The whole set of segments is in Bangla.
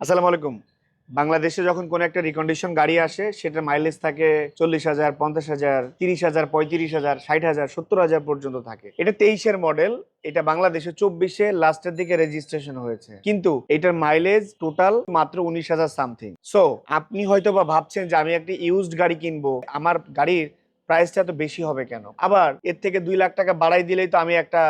আসসালামু আলাইকুম। বাংলাদেশে যখন কোনো একটা রিকন্ডিশন গাড়ি আসে সেটার মাইলেজ থাকে 40,000, 50,000, 30,000, 35,000, 60,000, 70,000 পর্যন্ত থাকে। এটা 23-এর মডেল। এটা বাংলাদেশে 24-এ লাস্টের দিকে রেজিস্ট্রেশন হয়েছে, কিন্তু এটার মাইলেজ টোটাল মাত্র 19,000 সামথিং। সো আপনি হয়তো বা ভাবছেন যে আমি একটা ইউজড গাড়ি কিনবো, আমার গাড়ির প্রাইসটা তো বেশি হবে কেন, আবার এর থেকে 2 লাখ টাকা বাড়াই দিলেই তো আমি একটা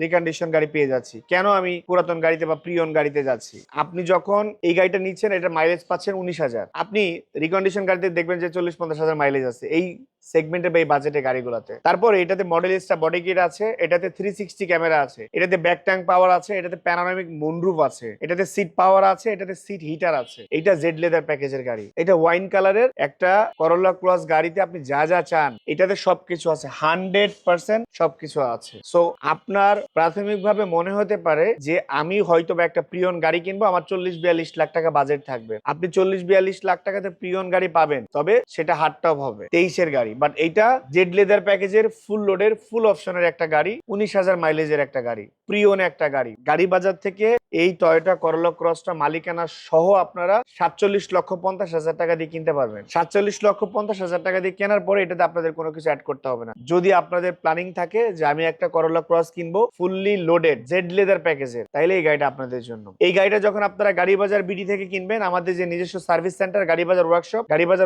রিকন্ডিশন গাড়ি পেয়ে যাচ্ছি, কেন আমি পুরাতন গাড়িতে বা প্রিয়ন গাড়িতে যাচ্ছি? আপনি যখন এই গাড়িটা নিচ্ছেন এটা মাইলেজ পাচ্ছেন 19,000, আপনি রিকন্ডিশন গাড়িতে দেখবেন যে 40-50,000 মাইলেজ আছে এই সেগমেন্টে বা এই বাজেটে গাড়িগুলোতে। তারপর এটাতে মডেলিস্টা বডি কিট আছে, এটাতে 360 ক্যামেরা আছে, এটাতে ব্যাক ট্যাঙ্ক পাওয়ার আছে, এটাতে প্যানোরামিক মুনরুফ আছে, এটাতে সিট পাওয়ার আছে, এটাতে সিট হিটার আছে। এটা জেড লেদার প্যাকেজের গাড়ি। এটা ওয়াইন কালারের একটা করোলা ক্রস গাড়িতে আপনি যা যা চান এটাতে সবকিছু আছে, 100% সবকিছু আছে। সো আপনার প্রাথমিকভাবে মনে হতে পারে যে আমি হয়তো বা একটা প্রিয়ন গাড়ি কিনবো, আমার 40-42 লাখ টাকা বাজেট থাকবে। আপনি 40-42 লাখ টাকাতে প্রিয়ন গাড়ি পাবেন, তবে সেটা হার্ড টপ হবে, 23-এর গাড়ি। বাট এইটা জেড লেদার প্যাকেজের ফুল লোডের ফুল অপশনের একটা গাড়ি, 19,000 মাইলেজের একটা গাড়ি, প্রিয়ন একটা গাড়ি। গাড়ি বাজার থেকে এই টয়োটা করোলা ক্রসটা মালিকানা সহ আপনারা 47,50,000 টাকা দিয়ে কিনতে পারবেন। 47,50,000 টাকা দিয়ে কেনার পরে এটাতে আপনাদের কোনো কিছু অ্যাড করতে হবে না। যদি আপনাদের প্ল্যানিং থাকে যে আমি একটা করোলা ক্রস কিনবো ফুললি লোডেড জেড লেদার প্যাকেজের, তাইলে এই গাড়িটা আপনাদের জন্য। এই গাড়িটা যখন আপনারা গাড়ি বাজার বিডি থেকে কিনবেন, আমাদের যে নিজস্ব সার্ভিস সেন্টার গাড়ি বাজার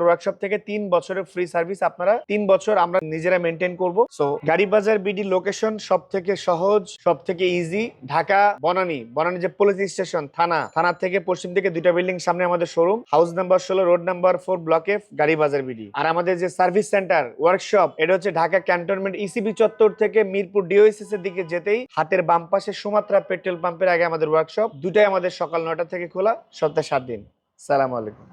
ওয়ার্কশপ থেকে 3 বছরের ফ্রি সার্ভিস, আপনারা 3 বছর আমরা নিজেরা মেনটেন করব। সো গাড়ি বাজার বিডি লোকেশন সব থেকে সহজ, সব থেকে ইজি, ঢাকা বনানী যে পুলিশ স্টেশন, থানা থেকে পশ্চিম দিকে 2টা বিল্ডিং সামনে আমাদের showroom, house number 16, road number 4, block F, গাড়ি বাজার বিডি। আর আমাদের যে সার্ভিস সেন্টার ওয়ার্কশপ, এটা হচ্ছে ঢাকা ক্যান্টনমেন্ট ইসিবি চত্বর থেকে মিরপুর ডিওএসএস এর দিকে যেতেই হাতের বাম পাশে সুমাত্রা পেট্রোল পাম্পের আগে আমাদের ওয়ার্কশপ। দুটাই আমাদের সকাল 9টা থেকে খোলা, সপ্তাহে 7 দিন। সালাম আলাইকুম।